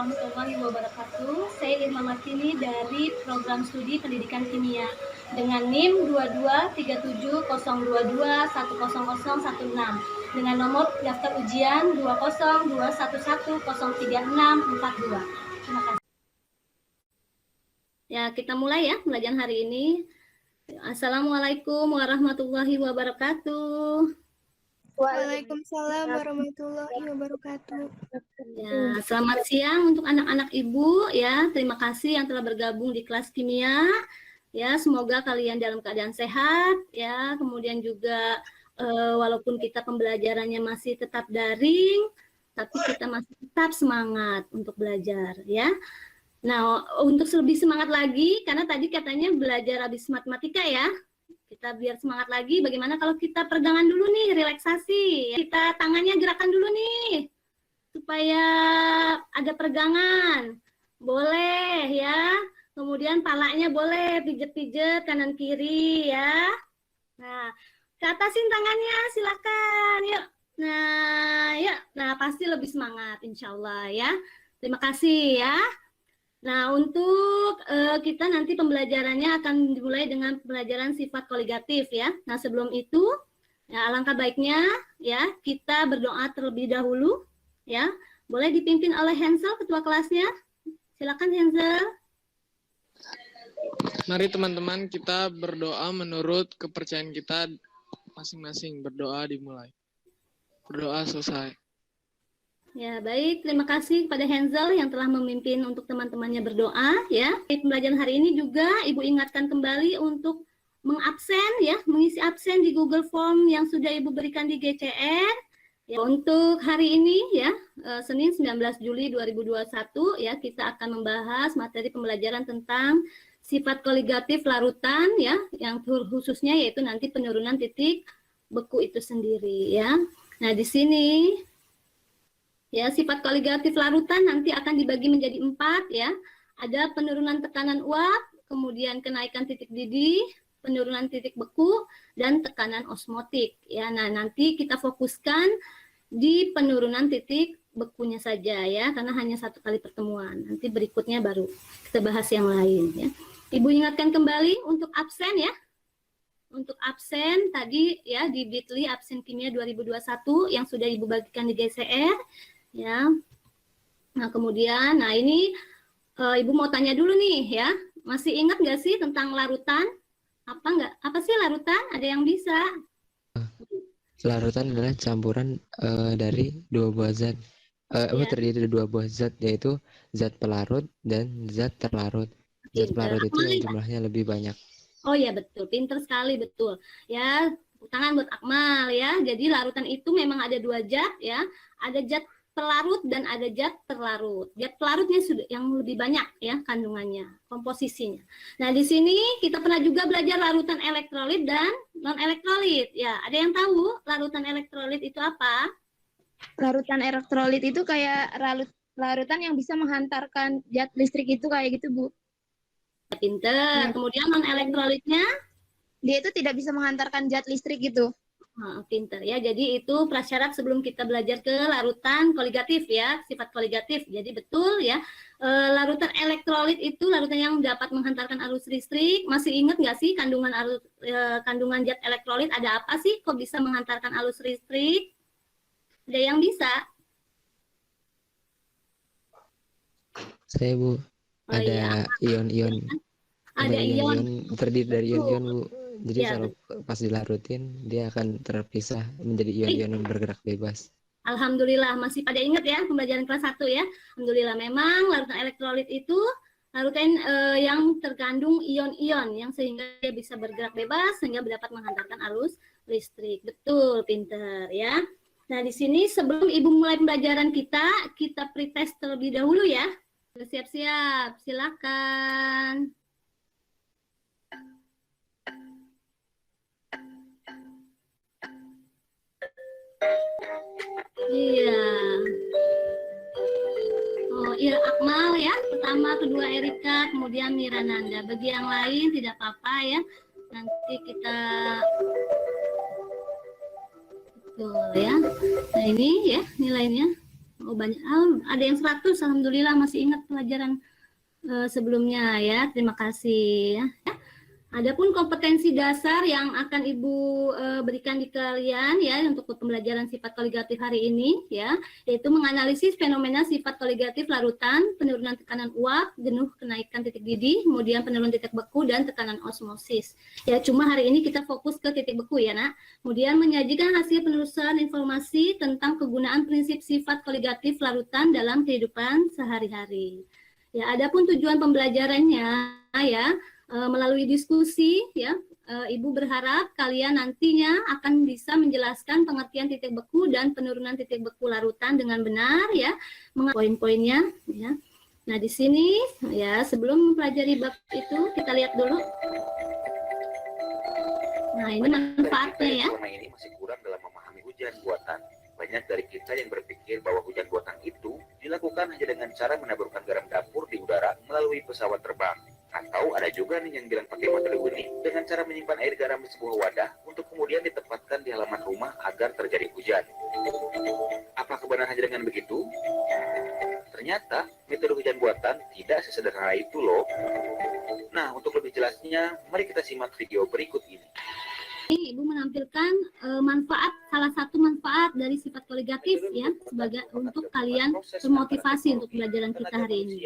warahmatullahi wabarakatuh. Saya Irma Martini dari Program Studi Pendidikan Kimia dengan NIM 223702210016 dengan nomor daftar ujian 20211103642. Terima kasih. Ya, kita mulai ya pembelajaran hari ini. Assalamualaikum warahmatullahi wabarakatuh. Waalaikumsalam warahmatullahi wabarakatuh. Ya, selamat siang untuk anak-anak Ibu ya. Terima kasih yang telah bergabung di kelas kimia. Ya, semoga kalian dalam keadaan sehat ya. Kemudian juga walaupun kita pembelajarannya masih tetap daring, tapi kita masih tetap semangat untuk belajar ya. Nah, untuk lebih semangat lagi karena tadi katanya belajar habis matematika ya. Kita biar semangat lagi, bagaimana kalau kita peregangan dulu nih, relaksasi. Kita tangannya gerakan dulu nih, supaya ada peregangan. Boleh ya. Kemudian palanya boleh pijet-pijet kanan kiri ya. Nah, ke atasin tangannya, silakan. Yuk. Nah, yuk. Nah, pasti lebih semangat, insya Allah ya. Terima kasih ya. Nah, untuk kita nanti pembelajarannya akan dimulai dengan pembelajaran sifat koligatif ya. Nah, sebelum itu, ya, alangkah baiknya ya kita berdoa terlebih dahulu ya. Boleh dipimpin oleh Hensel, ketua kelasnya. Silakan Hensel. Mari teman-teman kita berdoa menurut kepercayaan kita masing-masing. Berdoa dimulai. Berdoa selesai. Ya, baik. Terima kasih kepada Hensel yang telah memimpin untuk teman-temannya berdoa ya. Di pembelajaran hari ini juga Ibu ingatkan kembali untuk mengabsen ya, mengisi absen di Google Form yang sudah Ibu berikan di GCR. Ya, untuk hari ini ya, Senin 19 Juli 2021 ya, kita akan membahas materi pembelajaran tentang sifat koligatif larutan ya, yang khususnya yaitu nanti penurunan titik beku itu sendiri ya. Nah, di sini ya, sifat koligatif larutan nanti akan dibagi menjadi 4 ya. Ada penurunan tekanan uap, kemudian kenaikan titik didih, penurunan titik beku, dan tekanan osmotik. Ya, nah nanti kita fokuskan di penurunan titik bekunya saja ya, karena hanya 1 kali pertemuan. Nanti berikutnya baru kita bahas yang lain ya. Ibu ingatkan kembali untuk absen ya. Untuk absen tadi ya di Bitly absen kimia 2021 yang sudah Ibu bagikan di GCR. Ya, nah kemudian, nah ini Ibu mau tanya dulu nih ya, masih ingat nggak sih tentang larutan? Apa sih larutan? Ada yang bisa? Larutan adalah campuran dari dua buah zat, terdiri dari dua buah zat, yaitu zat pelarut dan zat terlarut. Zat pelarut itu yang jumlahnya lebih banyak. Oh ya betul, pinter sekali, betul. Ya, tangan buat Akmal ya. Jadi larutan itu memang ada 2 zat ya, ada zat pelarut dan ada zat terlarut. Zat pelarutnya sudah yang lebih banyak ya kandungannya, komposisinya. Nah, di sini kita pernah juga belajar larutan elektrolit dan non elektrolit. Ya, ada yang tahu larutan elektrolit itu apa? Larutan elektrolit itu kayak larutan yang bisa menghantarkan zat listrik itu kayak gitu, Bu. Pinter. Ya. Kemudian non elektrolitnya? Dia itu tidak bisa menghantarkan zat listrik gitu. Pinter ya, jadi itu prasyarat sebelum kita belajar ke larutan koligatif ya, sifat koligatif. Jadi betul ya, larutan elektrolit itu larutan yang dapat menghantarkan arus listrik. Masih ingat nggak sih kandungan zat elektrolit ada apa sih kok bisa menghantarkan arus listrik? Ada yang bisa? Saya, Bu, ada ion-ion. Ada ion. Terdiri dari ion-ion, Bu. Jadi ya, kalau pas dilarutin dia akan terpisah menjadi ion-ion yang bergerak bebas. Alhamdulillah masih pada ingat ya pembelajaran kelas 1 ya. Alhamdulillah memang larutan elektrolit itu larutan yang terkandung ion-ion yang sehingga dia bisa bergerak bebas sehingga dapat menghantarkan arus listrik. Betul, pinter ya. Nah, di sini sebelum Ibu mulai pembelajaran kita pretest terlebih dahulu ya. Siap-siap, silakan. Iya. Oh iya, Akmal ya, pertama, kedua Erika, kemudian Mirananda. Bagi yang lain tidak apa-apa ya. Nanti kita betul ya. Nah ini ya nilainya. Oh, banyak. Oh, ada yang 100, alhamdulillah masih ingat pelajaran sebelumnya ya. Terima kasih ya. Adapun kompetensi dasar yang akan Ibu berikan di kalian ya untuk pembelajaran sifat koligatif hari ini ya, yaitu menganalisis fenomena sifat koligatif larutan, penurunan tekanan uap, jenuh kenaikan titik didih, kemudian penurunan titik beku dan tekanan osmosis. Ya, cuma hari ini kita fokus ke titik beku ya, Nak. Kemudian menyajikan hasil penelusuran informasi tentang kegunaan prinsip sifat koligatif larutan dalam kehidupan sehari-hari. Ya, adapun tujuan pembelajarannya ya, melalui diskusi ya, Ibu berharap kalian nantinya akan bisa menjelaskan pengertian titik beku dan penurunan titik beku larutan dengan benar ya, poin-poinnya ya. Nah, di sini ya, sebelum mempelajari bab itu kita lihat dulu. Nah, ini manfaatnya ya. Selama ini masih kurang dalam memahami hujan buatan. Banyak dari kita yang berpikir bahwa hujan buatan itu dilakukan hanya dengan cara menaburkan garam dapur di udara melalui pesawat terbang. Atau ada juga nih yang bilang pakai metode unik dengan cara menyimpan air garam di sebuah wadah untuk kemudian ditempatkan di halaman rumah agar terjadi hujan. Apakah benar hanya dengan begitu? Ternyata metode hujan buatan tidak sesederhana itu loh. Nah, untuk lebih jelasnya, mari kita simak video berikut ini. Ibu menampilkan salah satu manfaat dari sifat koligatif ya, sebagai untuk kalian termotivasi untuk pelajaran kita hari ini,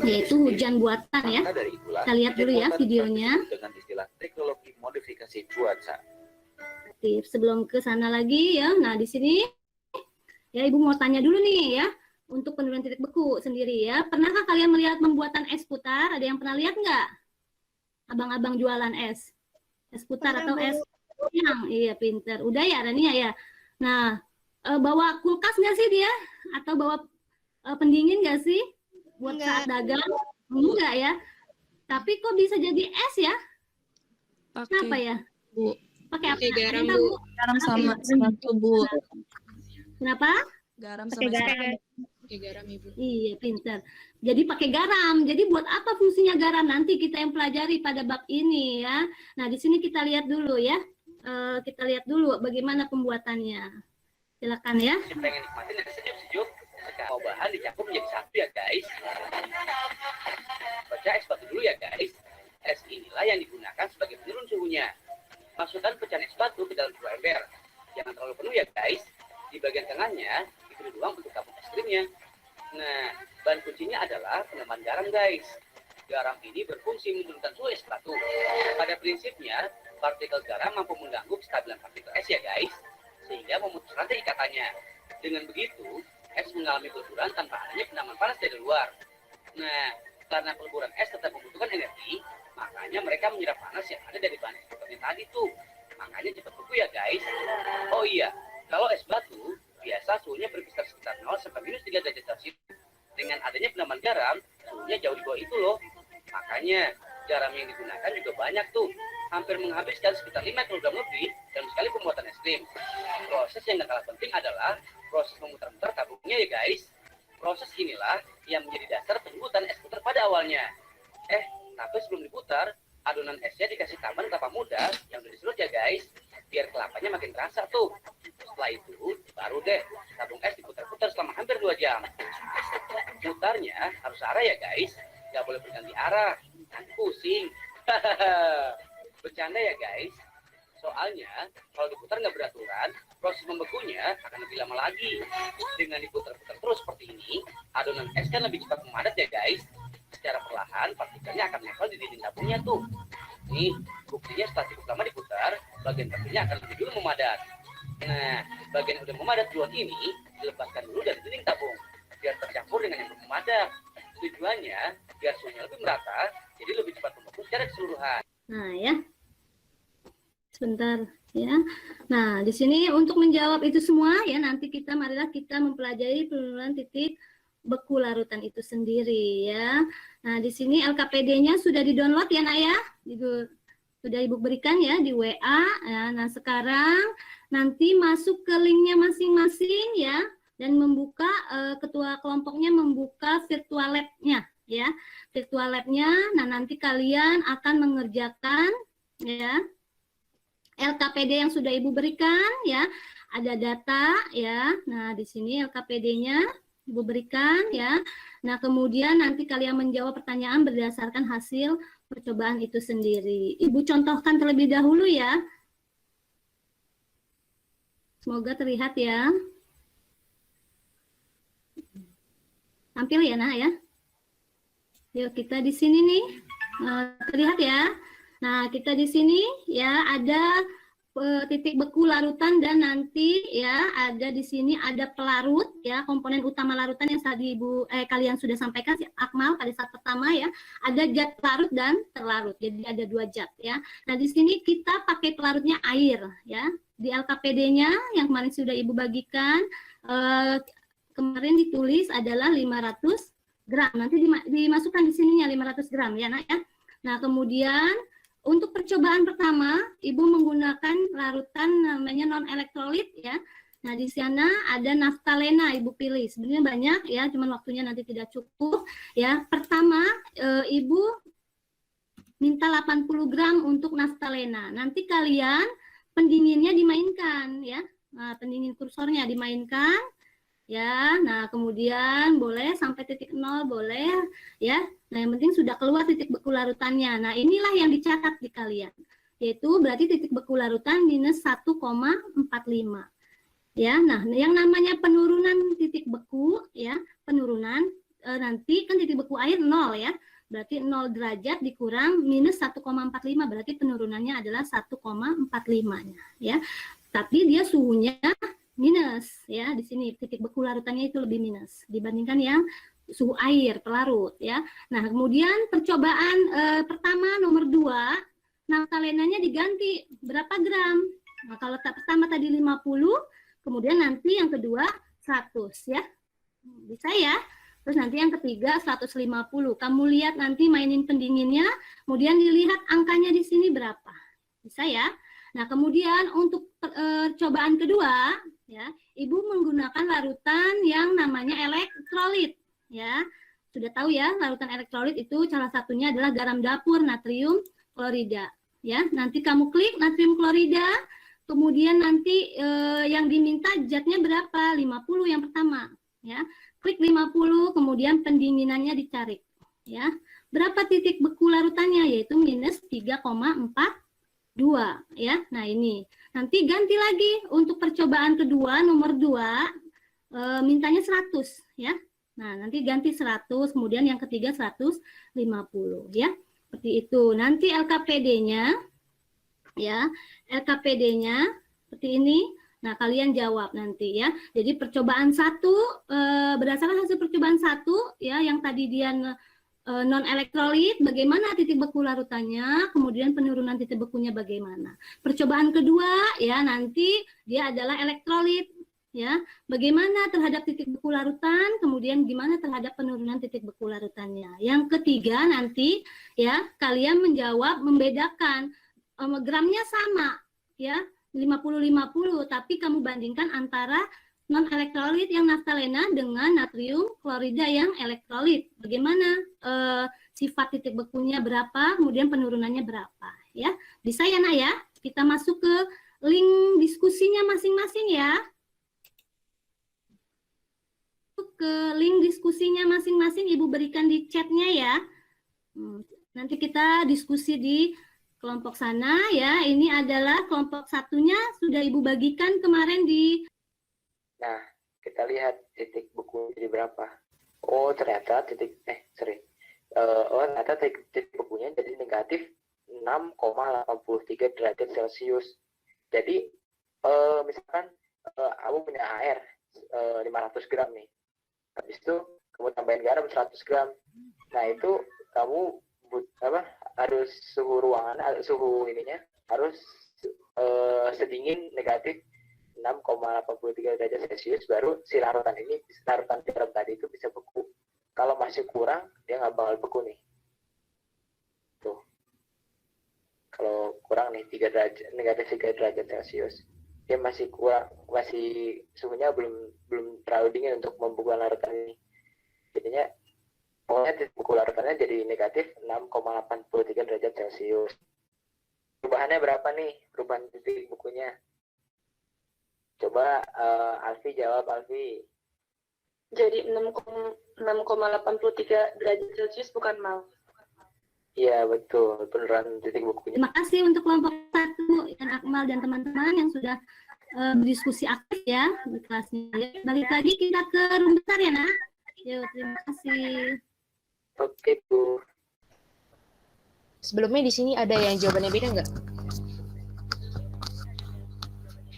yaitu hujan buatan ya. Kita lihat dulu ya videonya. Dengan istilah teknologi modifikasi cuaca. Sebelum ke sana lagi ya, nah di sini ya Ibu mau tanya dulu nih ya, untuk penurunan titik beku sendiri ya. Pernahkah kalian melihat pembuatan es putar? Ada yang pernah lihat nggak? Abang-abang jualan es putar atau es yang iya pinter. Udah ya Rania ya. Nah, bawa kulkas nggak sih dia? Atau bawa pendingin nggak sih buat saat dagang? Enggak ya. Tapi kok bisa jadi es ya? Kenapa ya? Bu. Pakai apa? Garam, Kita, Bu. Garam sama sepatu, Bu. Kenapa? Garam Pakai sama garam. sepatu. Pakai garam, Ibu. Iya, pintar. Jadi pakai garam. Jadi buat apa fungsinya garam? Nanti kita yang pelajari pada bab ini ya. Nah, di sini kita lihat dulu ya. Kita lihat dulu bagaimana pembuatannya. Silakan ya. Pengen nikmatin yang sejuk-sejuk, mau bahan dicampur menjadi satu ya guys. Baca es batu dulu ya guys. Es inilah yang digunakan sebagai penurun suhunya. Masukkan pecahan es batu ke dalam sebuah ember. Jangan terlalu penuh ya guys. Di bagian tengahnya diberi ruang untuk tabung es krimnya. Nah, bahan kuncinya adalah penambahan garam guys. Garam ini berfungsi menurunkan suhu es batu. Pada prinsipnya, partikel garam mampu mengganggu kestabilan partikel es ya guys, sehingga memutus rantai ikatannya. Dengan begitu, es mengalami peleburan tanpa adanya penambahan panas dari luar. Nah, karena peleburan es tetap membutuhkan energi, makanya mereka menyerap panas yang ada dari bahan es batunya tadi tuh. Makanya cepat beku ya guys. Oh iya, kalau es batu biasa suhunya berkisar sekitar 0 sampai minus 3 derajat Celcius. Dengan adanya penambahan garam, suhunya jauh di bawah itu loh. Makanya garam yang digunakan juga banyak tuh. Hampir menghabiskan sekitar 5 kg lebih dalam sekali pembuatan es krim. Proses yang gak kalah penting adalah proses memutar-mutar tabungnya ya guys. Proses inilah yang menjadi dasar penyebutan es putar pada awalnya. Tapi sebelum diputar, adonan esnya dikasih tambahan kelapa muda yang udah diserut ya guys. Biar kelapanya makin terasa tuh. Setelah itu, baru deh tabung es diputar-putar selama hampir 2 jam. Putarnya harus arah ya guys. Gak boleh berganti arah, nanti pusing. Bercanda ya guys. Soalnya kalau diputar nggak beraturan, proses membekunya akan lebih lama lagi. Dengan diputar-putar terus seperti ini, adonan es kan lebih cepat memadat ya guys. Secara perlahan partikelnya akan nempel di dinding tabungnya tuh. Nih, buktinya setelah cukup lama diputar, bagian partikelnya akan lebih dulu memadat. Nah, bagian yang udah memadat duluan ini dilepaskan dulu dari dinding tabung biar tercampur dengan yang belum memadat. Tujuannya biar suhunya lebih merata, jadi lebih cepat membeku secara keseluruhan. Nah, ya. Sebentar ya. Nah, di sini untuk menjawab itu semua ya, nanti marilah kita mempelajari penurunan titik beku larutan itu sendiri ya. Nah, di sini LKPD-nya sudah di-download ya, Nak ya. Sudah Ibu berikan ya di WA. Ya, nah, sekarang nanti masuk ke linknya masing-masing ya, dan membuka ketua kelompoknya membuka virtual lab-nya ya. Virtual lab-nya. Nah, nanti kalian akan mengerjakan ya LKPD yang sudah Ibu berikan ya. Ada data ya. Nah, di sini LKPD-nya Ibu berikan ya. Nah, kemudian nanti kalian menjawab pertanyaan berdasarkan hasil percobaan itu sendiri. Ibu contohkan terlebih dahulu ya. Semoga terlihat ya. Tampil ya, Nak ya. Yuk kita di sini nih. Terlihat ya. Nah, kita di sini ya ada titik beku larutan dan nanti ya ada di sini ada pelarut ya, komponen utama larutan yang tadi kalian sudah sampaikan si Akmal pada saat pertama ya, ada zat pelarut dan terlarut. Jadi ada 2 zat ya. Nah, di sini kita pakai pelarutnya air ya. Di LKPD-nya yang kemarin sudah Ibu bagikan kemarin ditulis adalah 500 gram. Nanti dimasukkan di sininya 500 gram ya, Nak ya. Nah, kemudian untuk percobaan pertama, Ibu menggunakan larutan namanya non-elektrolit ya. Nah, di sana ada naftalena Ibu pilih. Sebenarnya banyak ya, cuman waktunya nanti tidak cukup ya. Pertama, Ibu minta 80 gram untuk naftalena. Nanti kalian pendinginnya dimainkan ya. Nah, pendingin kursornya dimainkan ya. Nah, kemudian boleh sampai titik 0 boleh ya. Nah, yang penting sudah keluar titik beku larutannya. Nah, inilah yang dicatat di kalian. Yaitu berarti titik beku larutan minus 1,45. Ya, nah yang namanya penurunan titik beku ya, penurunan nanti kan titik beku air 0 ya. Berarti 0 derajat dikurang minus 1,45 berarti penurunannya adalah 1,45-nya ya. Tapi dia suhunya minus ya, di sini titik beku larutannya itu lebih minus dibandingkan yang suhu air pelarut ya. Nah, kemudian percobaan pertama nomor 2, naftalenanya diganti berapa gram? Nah, kalau pertama tadi 50, kemudian nanti yang kedua 100 ya. Bisa ya. Terus nanti yang ketiga 150. Kamu lihat nanti mainin pendinginnya, kemudian dilihat angkanya di sini berapa. Bisa ya. Nah, kemudian untuk cobaan kedua ya, Ibu menggunakan larutan yang namanya elektrolit. Ya, sudah tahu ya, larutan elektrolit itu salah satunya adalah garam dapur natrium klorida. Ya, nanti kamu klik natrium klorida, kemudian nanti yang diminta zatnya berapa? 50 yang pertama. Ya, klik 50, kemudian pendinginannya dicari. Ya, berapa titik beku larutannya? Yaitu minus 3,42. Ya, nah ini. Nanti ganti lagi untuk percobaan kedua nomor 2 mintanya 100 ya. Nah, nanti ganti 100, kemudian yang ketiga 150 ya. Seperti itu. Nanti LKPD-nya ya, LKPD-nya seperti ini. Nah, kalian jawab nanti ya. Jadi percobaan 1 berdasarkan hasil percobaan 1 ya, yang tadi dia non elektrolit, bagaimana titik beku larutannya, kemudian penurunan titik bekunya bagaimana. Percobaan kedua ya, nanti dia adalah elektrolit. Ya, bagaimana terhadap titik beku larutan, kemudian gimana terhadap penurunan titik beku larutannya. Yang ketiga nanti ya, kalian menjawab membedakan gramnya sama ya, 50-50, tapi kamu bandingkan antara non elektrolit yang naftalena dengan natrium klorida yang elektrolit. Bagaimana sifat titik bekunya berapa, kemudian penurunannya berapa ya. Bisa ya, Nak ya? Kita masuk ke link diskusinya masing-masing ya. Ke link diskusinya masing-masing Ibu berikan di chatnya ya. Nanti kita diskusi di kelompok sana ya. Ini adalah kelompok satunya sudah Ibu bagikan kemarin di. Nah, kita lihat titik beku jadi berapa. Oh, ternyata ternyata titik bekunya jadi negatif 6,83 derajat Celcius. Jadi misalkan kamu punya air 500 gram nih. Habis itu kamu tambahin garam 100 gram. Nah, itu kamu harus suhu ruangan, suhu ininya harus sedingin negatif 6,83 derajat Celcius baru si larutan garam tadi itu bisa beku. Kalau masih kurang, dia nggak bakal beku nih. Tuh. Kalau kurang nih 3 derajat, negatif 3 derajat Celcius. Dia masih kurang, masih suhunya belum terlalu dingin untuk membukukan larutan ini. Jadinya pokoknya titik beku larutannya jadi negatif 6,83 derajat Celcius. Perubahannya berapa nih? Perubahan titik bukunya. Coba Alfi jawab, Alfi. Jadi 6,83 derajat Celcius bukan mal. Iya, betul. Penurunan titik bukunya. Terima kasih untuk kelompok 1 dan Akmal dan teman-teman yang sudah berdiskusi aktif ya di kelasnya. Balik lagi kita ke room besar ya, Nak. Yuk, terima kasih. Oke, Bu. Sebelumnya di sini ada yang jawabannya beda nggak?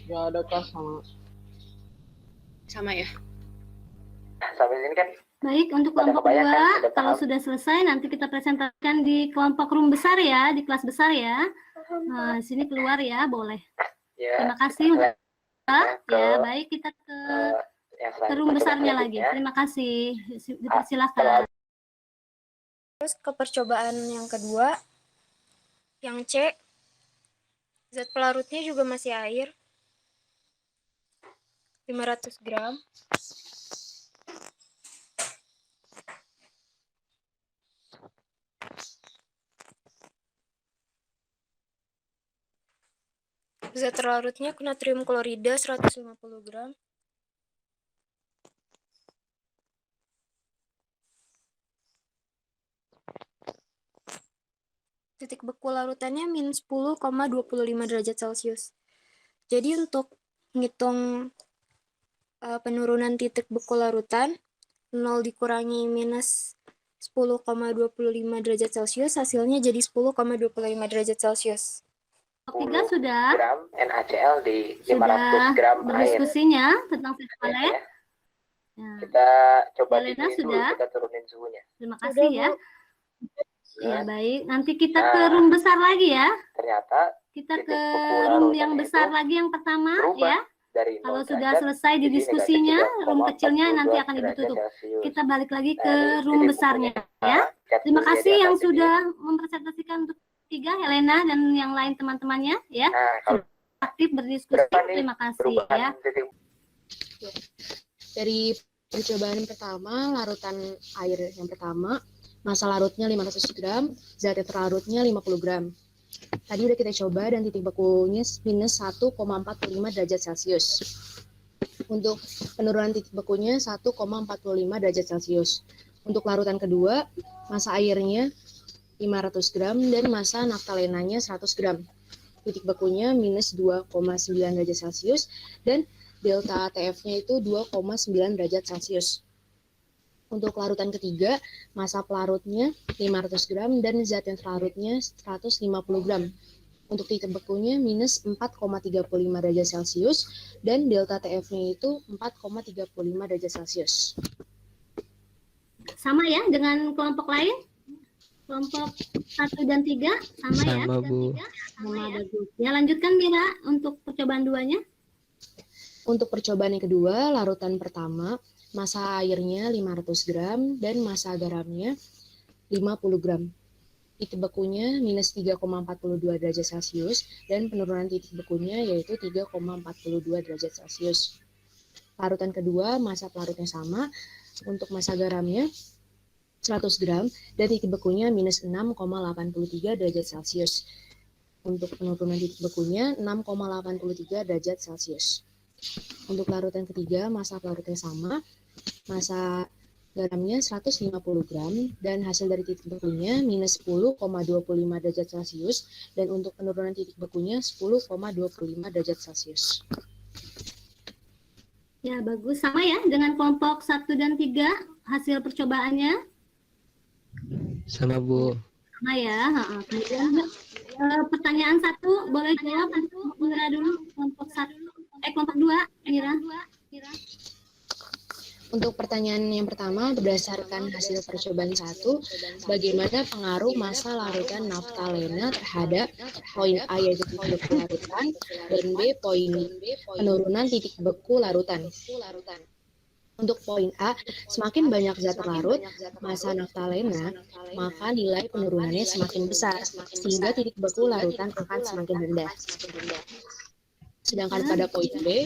Nggak ada kelas sama. Sama ya? Sampai sini kan Baik, untuk pada kelompok kebanyakan 2, sudah kalau paham. sudah selesai nanti kita presentasikan di kelompok room besar ya, di kelas besar ya. Nah, di sini keluar ya, boleh. Ya, Terima kasih untuk ke ya, baik kita ke yang room besarnya lagi. selanjutnya. Terima kasih. Dipersilakan. Terus ke percobaan yang kedua, yang C, zat pelarutnya juga masih air, 500 gram. Zat terlarutnya natrium klorida 150 gram. Titik beku larutannya minus 10,25 derajat Celcius. Jadi untuk ngitung penurunan titik beku larutan, 0 dikurangi minus 10,25 derajat Celcius, hasilnya jadi 10,25 derajat Celcius. 3 sudah gram NaCl di 500 gram air. berdiskusinya tentang vitamin. Ya. Ya. Kita coba Elena dulu, sudah? kita turunin suhunya. Terima kasih ya. Ya. Ya, baik. Nanti kita ke room besar lagi ya. Ternyata Kita titik ke beku room larutan yang besar itu lagi yang pertama berubah ya. dari 0 Kalau sudah derajat selesai di jadi diskusinya, negatif room kecilnya 3,42 nanti akan Ibu derajat tutup. Celcius. Kita balik lagi Nah, ke ini room titik besarnya bukunya. ya. Cat Terima dulu ya kasih di yang atas ini. sudah mempresentasikan untuk 3, Helena dan yang lain teman-temannya ya. Nah, kalau Aktif berdiskusi. berapa nih Terima kasih perubahan ya. titik Dari percobaan pertama, larutan air yang pertama, massa larutnya 500 gram, zat terlarutnya 50 gram. Tadi udah kita coba dan titik bekunya minus 1,45 derajat Celcius. Untuk penurunan titik bekunya 1,45 derajat Celcius. Untuk larutan kedua, massa airnya 500 gram dan massa naftalenanya 100 gram. Titik bekunya minus 2,9 derajat Celcius dan delta TF-nya itu 2,9 derajat Celcius. Untuk larutan ketiga, massa pelarutnya 500 gram dan zat yang terlarutnya 150 gram. Untuk titik bekunya minus 4,35 derajat Celcius dan delta TF-nya itu 4,35 derajat Celcius. Sama ya dengan kelompok lain? Kelompok 1 dan 3 sama ya? Sama, Bu. Sama, bagus. Ya, lanjutkan Mira untuk percobaan 2-nya. Untuk percobaan yang kedua, larutan pertama, massa airnya 500 gram dan massa garamnya 50 gram. Titik bekunya minus 3,42 derajat Celcius dan penurunan titik bekunya yaitu 3,42 derajat Celcius. Larutan kedua, massa pelarutnya sama. Untuk massa garamnya 100 gram dan titik bekunya minus 6,83 derajat Celcius. Untuk penurunan titik bekunya 6,83 derajat Celcius. Untuk larutan ketiga, massa pelarutnya sama. Massa garamnya 150 gram dan hasil dari titik bekunya minus 10,25 derajat Celcius dan untuk penurunan titik bekunya 10,25 derajat Celcius. Ya, bagus. Sama ya dengan kelompok 1 dan 3 hasil percobaannya. Sama, Bu. Sama ya. Kemudian pertanyaan 1 boleh jawab Mira dulu kelompok 1 kelompok 2 Mira. Untuk pertanyaan yang pertama, berdasarkan hasil percobaan 1, bagaimana pengaruh massa larutan naftalena terhadap poin A yaitu titik beku larutan dan B poin penurunan titik beku larutan. Untuk poin A, semakin banyak zat terlarut, massa naftalena, maka nilai penurunannya semakin besar, sehingga titik beku larutan akan semakin rendah. Sedangkan pada poin B,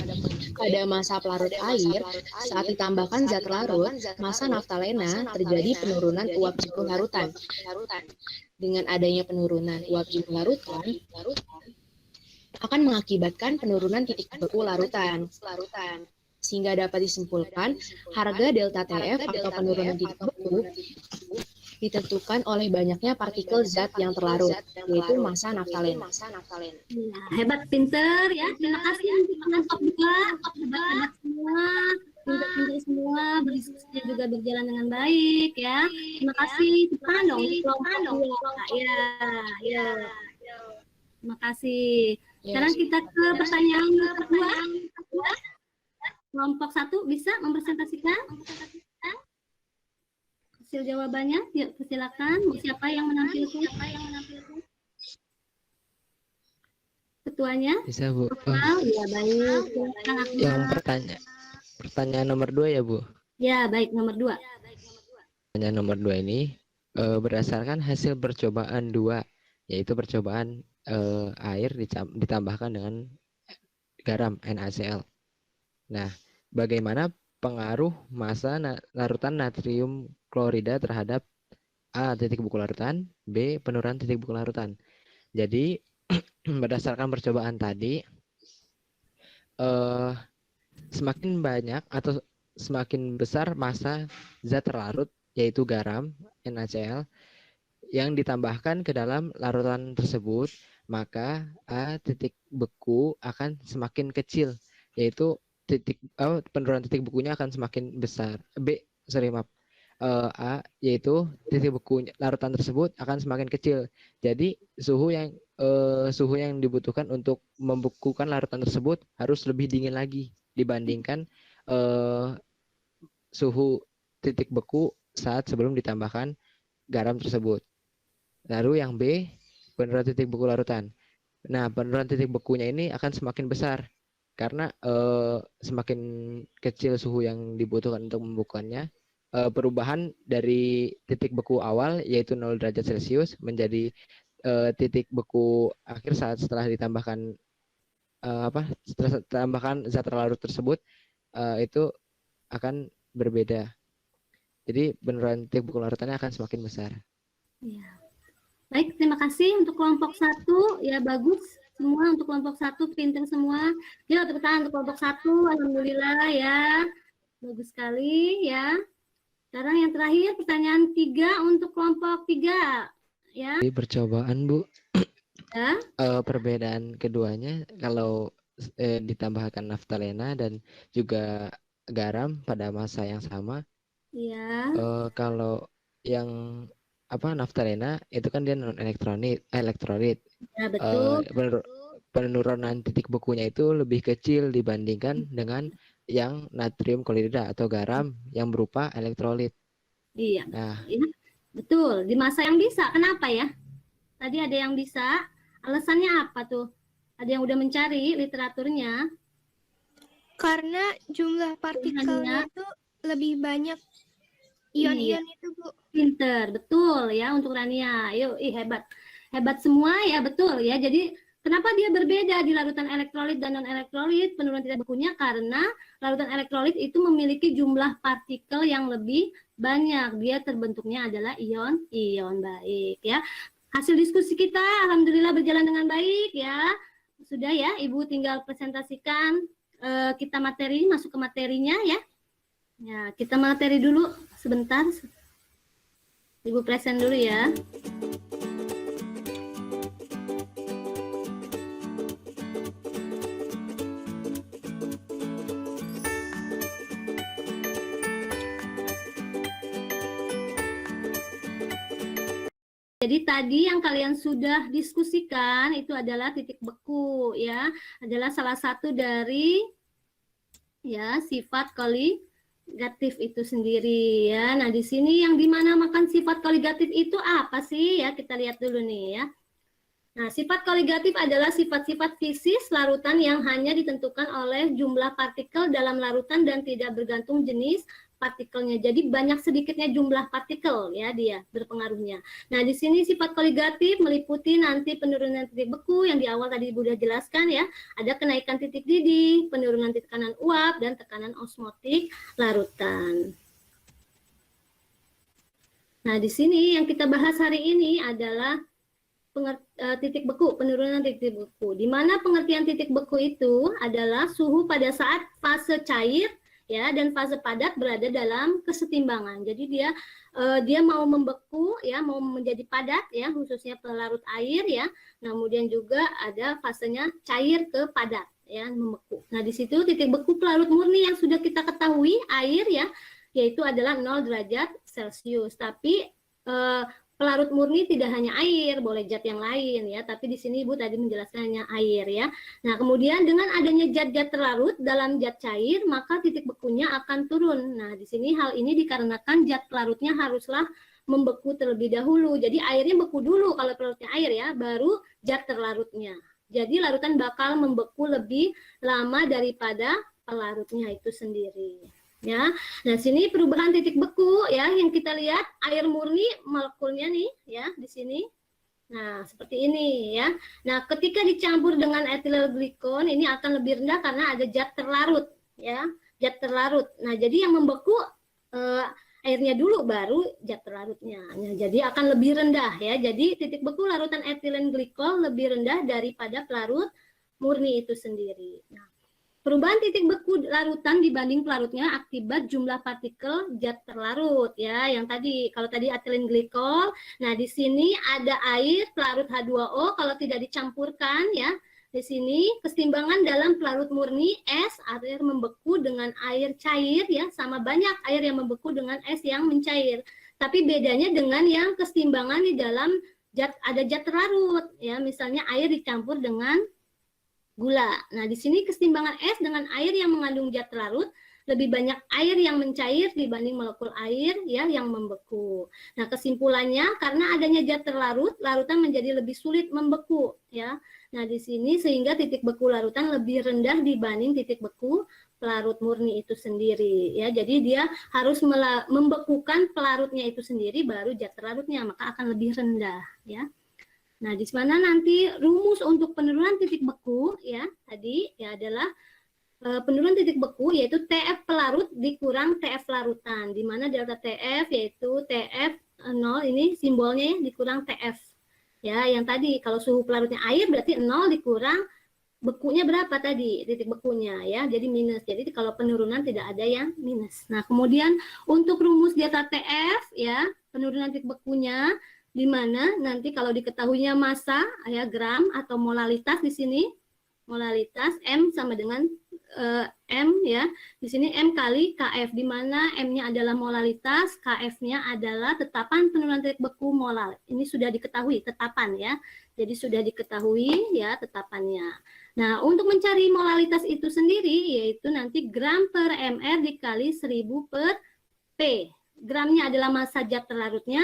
pada masa pelarut air, saat ditambahkan zat larut, massa naftalena terjadi penurunan uap jenuh larutan. Dengan adanya penurunan uap jenuh larutan, akan mengakibatkan penurunan titik beku larutan. Sehingga dapat disimpulkan, harga delta TF atau penurunan titik beku ditentukan oleh banyaknya partikel zat yang terlarut, yaitu massa naftalena. Ya, hebat, pinter ya. Terima kasih untuk kelompok 2. Hebat semua. Pinter-pinter semua. Berdiskusinya juga berjalan dengan baik ya. Terima kasih. Tepan dong untuk kelompok 2. Ya. Terima kasih. Sekarang kita ke pertanyaan kedua. Kelompok 1 bisa mempresentasikan hasil jawabannya? Yuk, silakan. Siapa yang menampilkan? Ketuanya? Bisa, Bu. Ya, baik. Silakan, Akmal. Yang pertanyaan nomor 2 ya, Bu. Ya, baik, nomor 2. Pertanyaan nomor 2 ini berdasarkan hasil percobaan 2, yaitu percobaan air ditambahkan dengan garam NaCl. Nah, bagaimana pengaruh massa larutan natrium klorida terhadap A. titik beku larutan, B. penurunan titik beku larutan. Jadi berdasarkan percobaan tadi, semakin banyak atau semakin besar massa zat terlarut yaitu garam NaCl yang ditambahkan ke dalam larutan tersebut, maka A. titik beku akan semakin kecil, yaitu penurunan titik bekunya akan semakin besar. A, yaitu titik beku larutan tersebut akan semakin kecil. Jadi suhu yang dibutuhkan untuk membekukan larutan tersebut harus lebih dingin lagi dibandingkan suhu titik beku saat sebelum ditambahkan garam tersebut. Lalu yang B, penurunan titik beku larutan. Nah, penurunan titik bekunya ini akan semakin besar karena semakin kecil suhu yang dibutuhkan untuk membekukannya, perubahan dari titik beku awal yaitu 0 derajat Celcius menjadi titik beku akhir setelah ditambahkan setelah ditambahkan zat terlarut tersebut itu akan berbeda. Jadi penurunan titik beku larutannya akan semakin besar. Ya. Baik, terima kasih untuk kelompok 1. Ya, bagus. Semua untuk kelompok 1 pintar semua. Ya, tepuk tangan untuk kelompok 1. Alhamdulillah ya. Bagus sekali ya. Sekarang yang terakhir pertanyaan 3 untuk kelompok 3 ya. Jadi percobaan, Bu. Ya. Perbedaan keduanya kalau ditambahkan naftalena dan juga garam pada massa yang sama. Iya. Kalau yang naftalena itu kan dia non elektrolit. Ya, betul. Penurunan titik bekunya itu lebih kecil dibandingkan dengan yang natrium klorida atau garam yang berupa elektrolit. Iya. Nah, ya, betul. Di masa yang bisa. Kenapa ya? Tadi ada yang bisa. Alasannya apa tuh? Ada yang udah mencari literaturnya? Karena jumlah partikelnya itu lebih banyak. Ion-ion itu, Bu. Pinter, betul ya untuk Rania. Yuk, hebat. Hebat semua ya, betul ya. Jadi kenapa dia berbeda di larutan elektrolit dan non-elektrolit penurunan titik bekunya? Karena larutan elektrolit itu memiliki jumlah partikel yang lebih banyak. Dia terbentuknya adalah ion-ion. Baik ya. Hasil diskusi kita alhamdulillah berjalan dengan baik ya. Sudah ya, Ibu tinggal presentasikan kita materi, masuk ke materinya ya. Ya, kita materi dulu sebentar. Ibu present dulu ya. Jadi tadi yang kalian sudah diskusikan itu adalah titik beku ya, adalah salah satu dari ya sifat koligatif itu sendiri ya. Nah, di sini yang dimana makan sifat koligatif itu apa sih ya? Kita lihat dulu nih ya. Nah, sifat koligatif adalah sifat-sifat fisis larutan yang hanya ditentukan oleh jumlah partikel dalam larutan dan tidak bergantung jenis partikelnya. Jadi banyak sedikitnya jumlah partikel ya dia berpengaruhnya. Nah, di sini sifat koligatif meliputi nanti penurunan titik beku yang di awal tadi Ibu sudah jelaskan ya. Ada kenaikan titik didih, penurunan tekanan uap dan tekanan osmotik larutan. Nah, di sini yang kita bahas hari ini adalah titik beku, penurunan titik beku. Di mana pengertian titik beku itu adalah suhu pada saat fase cair ya dan fase padat berada dalam kesetimbangan. Jadi dia mau membeku ya, mau menjadi padat ya, khususnya pelarut air ya. Kemudian juga ada fasenya cair ke padat ya, membeku. Nah, di situ titik beku pelarut murni yang sudah kita ketahui air ya, yaitu adalah 0 derajat Celcius. Tapi pelarut murni tidak hanya air, boleh zat yang lain ya, tapi di sini Ibu tadi menjelaskan hanya air ya. Nah, kemudian dengan adanya zat-zat terlarut dalam zat cair, maka titik bekunya akan turun. Nah, di sini hal ini dikarenakan zat pelarutnya haruslah membeku terlebih dahulu. Jadi airnya beku dulu kalau pelarutnya air ya, baru zat terlarutnya. Jadi larutan bakal membeku lebih lama daripada pelarutnya itu sendiri. Ya, nah sini perubahan titik beku ya yang kita lihat air murni molekulnya nih ya di sini. Nah seperti ini ya. Nah ketika dicampur dengan etilen glikol ini akan lebih rendah karena ada zat terlarut ya, zat terlarut. Nah jadi yang membeku airnya dulu baru zat terlarutnya. Nah, jadi akan lebih rendah ya. Jadi titik beku larutan etilen glikol lebih rendah daripada pelarut murni itu sendiri. Nah, perubahan titik beku larutan dibanding pelarutnya akibat jumlah partikel zat terlarut ya. Yang tadi kalau tadi etilen glikol, nah di sini ada air pelarut H2O kalau tidak dicampurkan ya. Di sini keseimbangan dalam pelarut murni es air membeku dengan air cair ya, sama banyak air yang membeku dengan es yang mencair. Tapi bedanya dengan yang keseimbangan di dalam ada zat terlarut ya, misalnya air dicampur dengan gula. Nah, di sini keseimbangan es dengan air yang mengandung zat terlarut lebih banyak air yang mencair dibanding molekul air ya yang membeku. Nah, kesimpulannya karena adanya zat terlarut, larutan menjadi lebih sulit membeku ya. Nah, di sini sehingga titik beku larutan lebih rendah dibanding titik beku pelarut murni itu sendiri ya. Jadi dia harus membekukan pelarutnya itu sendiri baru zat terlarutnya, maka akan lebih rendah ya. Nah, di mana nanti rumus untuk penurunan titik beku ya tadi ya adalah penurunan titik beku yaitu TF pelarut dikurang TF larutan, di mana delta TF yaitu TF 0 ini simbolnya ya dikurang TF. Ya, yang tadi kalau suhu pelarutnya air berarti 0 dikurang bekunya berapa tadi titik bekunya ya, jadi minus. Jadi kalau penurunan tidak ada yang minus. Nah, kemudian untuk rumus delta TF ya penurunan titik bekunya di mana nanti kalau diketahuinya massa ya gram atau molalitas di sini molalitas M sama dengan M ya. Di sini M kali KF di mana M-nya adalah molalitas, KF-nya adalah tetapan penurunan titik beku molar. Ini sudah diketahui tetapan ya. Jadi sudah diketahui ya tetapannya. Nah, untuk mencari molalitas itu sendiri yaitu nanti gram per mR dikali 1000 per P. Gramnya adalah massa zat terlarutnya.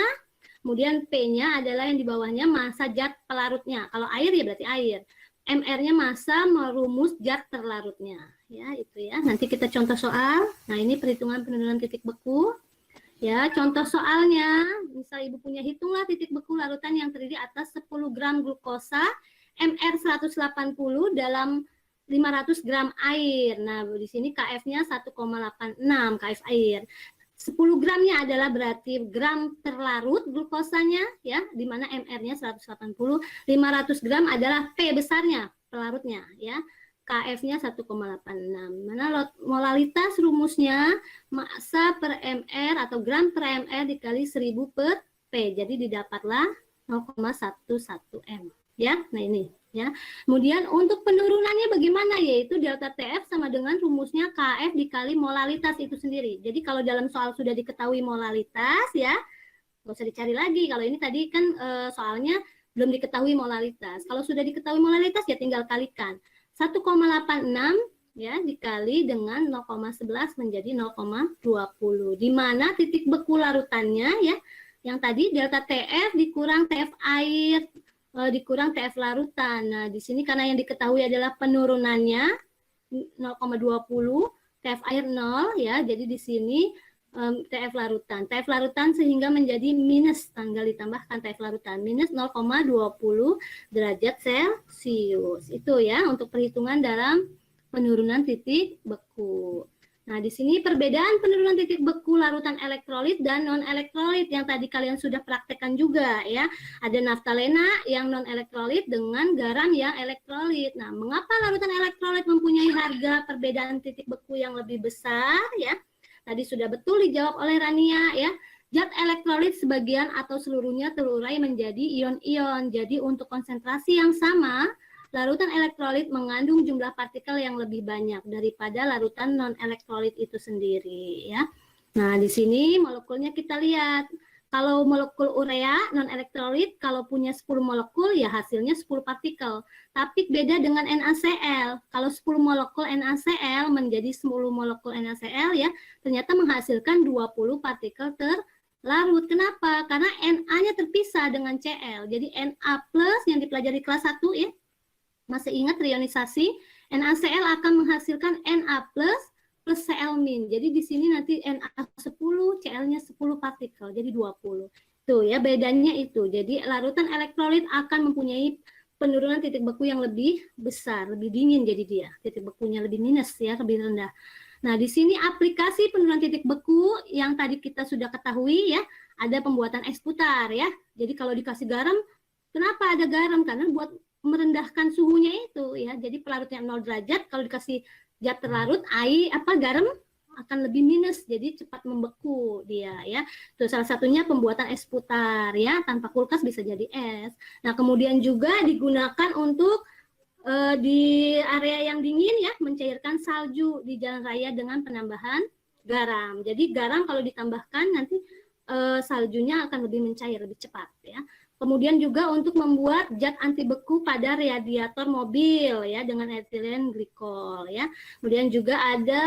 Kemudian P-nya adalah yang di bawahnya massa zat pelarutnya. Kalau air ya berarti air. MR-nya massa merumus zat terlarutnya. Ya, itu ya. Nanti kita contoh soal. Nah, ini perhitungan penurunan titik beku. Ya, contoh soalnya, misal Ibu punya hitunglah titik beku larutan yang terdiri atas 10 gram glukosa, MR 180 dalam 500 gram air. Nah, di sini KF-nya 1,86 KF air. 10 gramnya adalah berarti gram terlarut glukosanya ya, di mana MR-nya 180, 500 gram adalah P besarnya pelarutnya ya. KF-nya 1,86. Mana molalitas rumusnya massa per mR atau gram per mR dikali 1000 per P. Jadi didapatlah 0,11 M ya. Nah, ini ya. Kemudian untuk penurunannya bagaimana? Yaitu delta TF sama dengan rumusnya KF dikali molalitas itu sendiri. Jadi kalau dalam soal sudah diketahui molalitas ya, nggak usah dicari lagi. Kalau ini tadi kan soalnya belum diketahui molalitas. Kalau sudah diketahui molalitas ya tinggal kalikan. 1,86 ya dikali dengan 0,11 menjadi 0,20. Di mana titik beku larutannya ya, yang tadi delta TF dikurang TF air dikurang TF larutan. Nah, di sini karena yang diketahui adalah penurunannya 0,20, TF air 0 ya. Jadi di sini TF larutan. TF larutan sehingga menjadi minus, tanggal ditambahkan TF larutan, minus 0,20 derajat Celcius. Itu ya untuk perhitungan dalam penurunan titik beku. Nah, di sini perbedaan penurunan titik beku larutan elektrolit dan non-elektrolit yang tadi kalian sudah praktekkan juga ya. Ada naftalena yang non-elektrolit dengan garam yang elektrolit. Nah, mengapa larutan elektrolit mempunyai harga perbedaan titik beku yang lebih besar ya? Tadi sudah betul dijawab oleh Rania ya. Zat elektrolit sebagian atau seluruhnya terurai menjadi ion-ion. Jadi untuk konsentrasi yang sama, larutan elektrolit mengandung jumlah partikel yang lebih banyak daripada larutan non-elektrolit itu sendiri ya. Nah, di sini molekulnya kita lihat. Kalau molekul urea non-elektrolit kalau punya 10 molekul ya hasilnya 10 partikel. Tapi beda dengan NaCl. Kalau 10 molekul NaCl menjadi 10 molekul NaCl ya, ternyata menghasilkan 20 partikel terlarut. Kenapa? Karena Na-nya terpisah dengan Cl. Jadi Na+ yang dipelajari kelas 1 ya. Masih ingat reionisasi? NaCl akan menghasilkan Na+ plus Cl-. Jadi di sini nanti Na10, Cl-nya 10 partikel, jadi 20. Tuh ya, bedanya itu. Jadi larutan elektrolit akan mempunyai penurunan titik beku yang lebih besar, lebih dingin jadi dia. Titik bekunya lebih minus ya, lebih rendah. Nah, di sini aplikasi penurunan titik beku yang tadi kita sudah ketahui ya, ada pembuatan es putar ya. Jadi kalau dikasih garam, kenapa ada garam? Karena buat merendahkan suhunya itu ya. Jadi pelarutnya 0 derajat, kalau dikasih zat terlarut garam akan lebih minus, jadi cepat membeku dia ya. Itu salah satunya pembuatan es putar ya, tanpa kulkas bisa jadi es. Nah, kemudian juga digunakan untuk di area yang dingin ya, mencairkan salju di jalan raya dengan penambahan garam. Jadi garam kalau ditambahkan nanti saljunya akan lebih mencair, lebih cepat ya. Kemudian juga untuk membuat zat anti beku pada radiator mobil ya dengan etilen glikol ya. Kemudian juga ada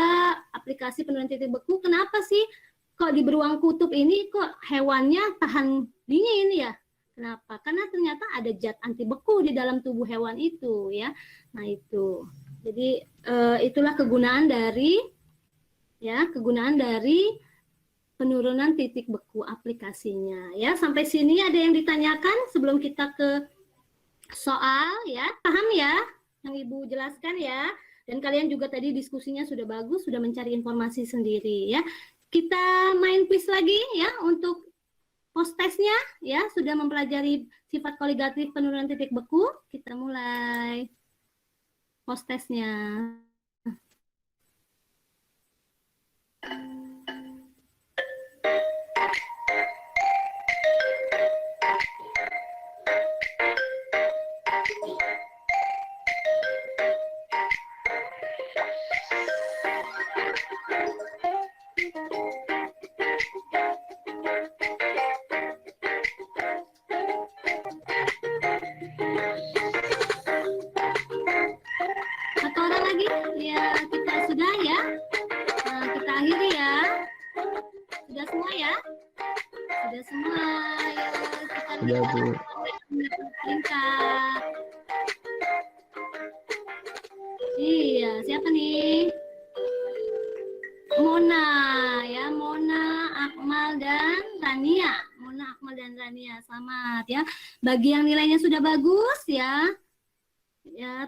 aplikasi penurunan titik beku. Kenapa sih kok di beruang kutub ini kok hewannya tahan dingin ya? Kenapa? Karena ternyata ada zat anti beku di dalam tubuh hewan itu ya. Nah, itu. Jadi itulah kegunaan dari penurunan titik beku aplikasinya ya. Sampai sini ada yang ditanyakan sebelum kita ke soal ya? Paham ya yang Ibu jelaskan ya? Dan kalian juga tadi diskusinya sudah bagus, sudah mencari informasi sendiri ya. Kita main quiz lagi ya untuk post testnya ya, sudah mempelajari sifat koligatif penurunan titik beku. Kita mulai post testnya. Satu orang lagi ya, kita sudah ya. Nah, kita akhiri ya. Sudah semua ya? Sudah semua ya. Kita Sudah, Bu. Lengkap. Iya, siapa nih? Mona ya, Mona, Akmal dan Rania. Mona, Akmal dan Rania, selamat ya. Bagi yang nilainya sudah bagus ya,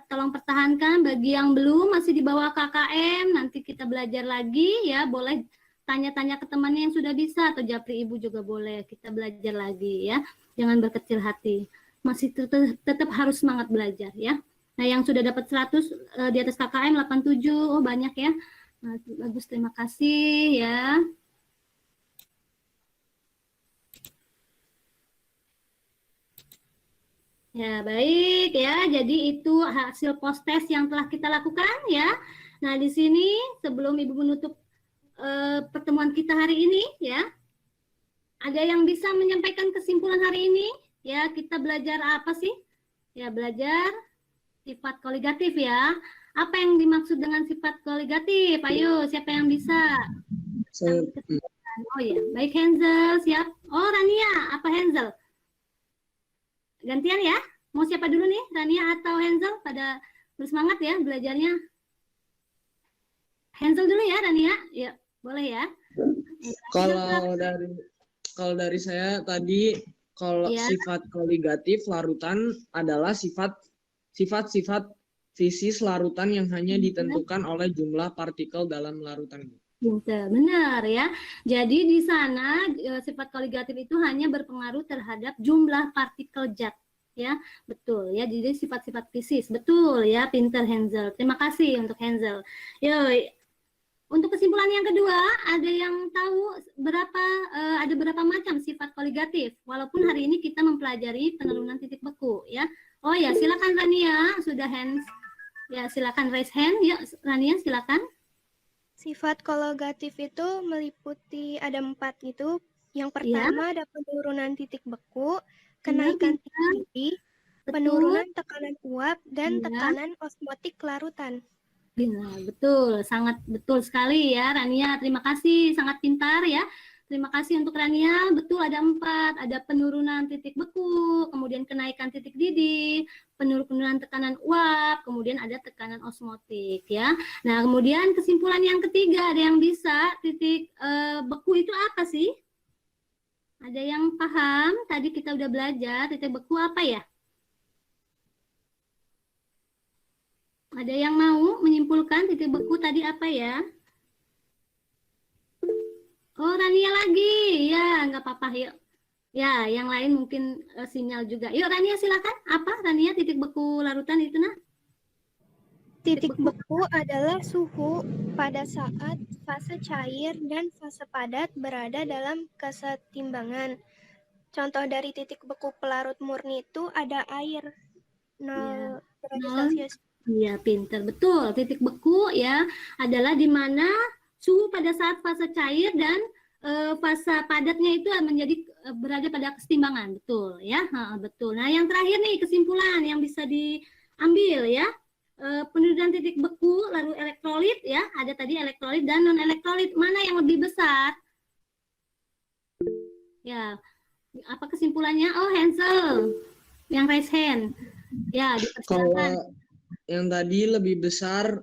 tolong pertahankan. Bagi yang belum masih di bawah KKM, nanti kita belajar lagi ya. Boleh tanya-tanya ke temannya yang sudah bisa atau japri ibu juga boleh. Kita belajar lagi ya. Jangan berkecil hati. Masih tetap harus semangat belajar ya. Nah, yang sudah dapat 100 di atas KKM 87, oh banyak ya. Nah, bagus, terima kasih ya. Ya, baik ya. Jadi itu hasil post test yang telah kita lakukan ya. Nah, di sini sebelum Ibu menutup pertemuan kita hari ini ya, ada yang bisa menyampaikan kesimpulan hari ini? Ya, kita belajar apa sih? Ya, belajar sifat koligatif ya. Apa yang dimaksud dengan sifat koligatif? Ayo, siapa yang bisa? Oh ya, baik Hansel, siap. Oh, Rania, apa Hansel? Gantian ya. Mau siapa dulu nih, Rania atau Hansel? Pada bersemangat ya belajarnya. Hansel dulu ya, Rania. Ya, boleh ya. Kalau dari saya tadi, kalau Ya. sifat koligatif larutan adalah sifat-sifat fisis larutan yang hanya ditentukan oleh jumlah partikel dalam larutan. Pinter, benar ya. Jadi di sana sifat koligatif itu hanya berpengaruh terhadap jumlah partikel zat, ya, betul ya. Jadi sifat-sifat fisis, betul ya. Pinter Hensel. Terima kasih untuk Hensel. Yuk, untuk kesimpulan yang kedua, ada yang tahu ada berapa macam sifat koligatif? Walaupun hari ini kita mempelajari penurunan titik beku, ya. Oh ya, silakan Rania, sudah hands. Ya, silakan raise hand. Ya, Rania, silakan. Sifat koligatif itu meliputi ada 4 gitu. Yang pertama ada penurunan titik beku, kenaikan titik didih, penurunan tekanan uap, dan tekanan osmotik larutan. Benar, betul, sangat betul sekali ya Rania. Terima kasih, sangat pintar ya. Terima kasih untuk Rania. Betul, ada 4, ada penurunan titik beku, kemudian kenaikan titik didih, penurunan tekanan uap, kemudian ada tekanan osmotik ya. Nah, kemudian kesimpulan yang ketiga, ada yang bisa titik beku itu apa sih? Ada yang paham? Tadi kita udah belajar titik beku apa ya? Ada yang mau menyimpulkan titik beku tadi apa ya? Oh, Rania lagi. Ya, nggak apa-apa. Yuk. Ya, yang lain mungkin sinyal juga. Yuk, Rania silakan. Apa, Rania, titik beku larutan itu, nah? Titik beku adalah suhu pada saat fase cair dan fase padat berada dalam kesetimbangan. Contoh dari titik beku pelarut murni itu ada air 0 derajat Celcius. Iya, pinter. Betul. Titik beku ya adalah di mana suhu pada saat fase cair dan fase padatnya itu berada pada kesetimbangan. Betul ya. Betul. Nah, yang terakhir nih kesimpulan yang bisa diambil ya. Penurunan titik beku lalu elektrolit ya. Ada tadi elektrolit dan non elektrolit. Mana yang lebih besar? Ya. Apa kesimpulannya? Oh, Hensel. Yang raise hand. Ya, dipersilakan. Kalau yang tadi lebih besar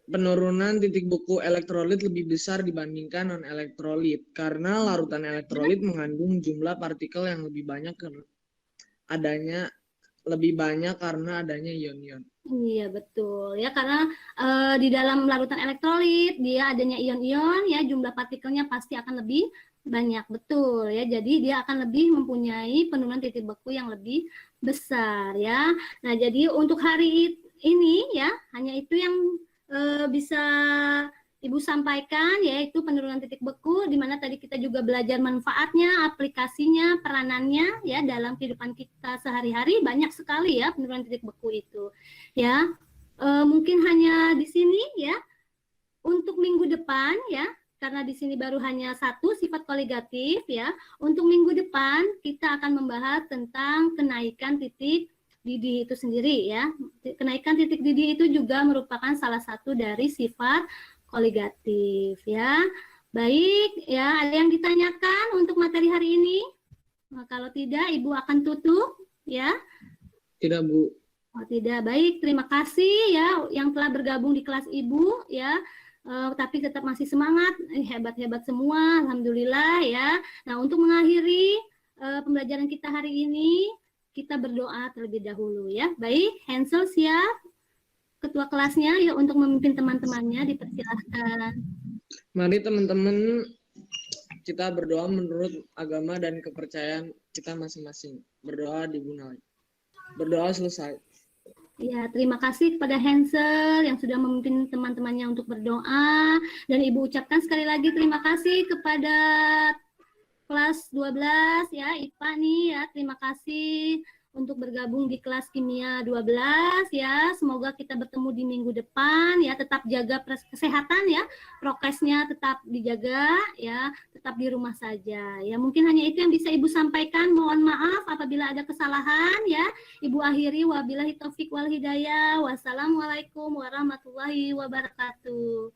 penurunan titik beku elektrolit lebih besar dibandingkan non elektrolit karena larutan elektrolit mengandung jumlah partikel yang lebih banyak karena adanya ion-ion. Iya, betul ya, karena di dalam larutan elektrolit dia adanya ion-ion ya, jumlah partikelnya pasti akan lebih banyak, betul ya. Jadi dia akan lebih mempunyai penurunan titik beku yang lebih besar ya. Nah, jadi untuk hari ini ya hanya itu yang bisa Ibu sampaikan, yaitu penurunan titik beku, di mana tadi kita juga belajar manfaatnya, aplikasinya, peranannya ya dalam kehidupan kita sehari-hari. Banyak sekali ya penurunan titik beku itu ya. Mungkin hanya di sini ya. Untuk minggu depan ya, karena di sini baru hanya 1 sifat koligatif ya. Untuk minggu depan kita akan membahas tentang kenaikan titik didih itu sendiri ya. Kenaikan titik didih itu juga merupakan salah satu dari sifat koligatif ya. Baik ya, ada yang ditanyakan untuk materi hari ini? Nah, kalau tidak, Ibu akan tutup ya. Tidak, Bu. Oh, tidak. Baik, terima kasih ya yang telah bergabung di kelas Ibu ya. Tapi tetap masih semangat, hebat-hebat semua, alhamdulillah ya. Nah, untuk mengakhiri pembelajaran kita hari ini, kita berdoa terlebih dahulu ya. Baik, Hensel siap, ketua kelasnya ya untuk memimpin teman-temannya, dipersilahkan. Mari teman-teman kita berdoa menurut agama dan kepercayaan kita masing-masing. Berdoa dimulai. Berdoa selesai. Ya, terima kasih kepada Hensel yang sudah memimpin teman-temannya untuk berdoa. Dan Ibu ucapkan sekali lagi terima kasih kepada kelas 12 ya, IPA nih ya. Terima kasih untuk bergabung di kelas kimia 12 ya. Semoga kita bertemu di minggu depan ya. Tetap jaga kesehatan ya. Prokesnya tetap dijaga ya. Tetap di rumah saja ya. Mungkin hanya itu yang bisa Ibu sampaikan. Mohon maaf apabila ada kesalahan ya. Ibu akhiri wabillahi taufik wal hidayah. Wassalamualaikum warahmatullahi wabarakatuh.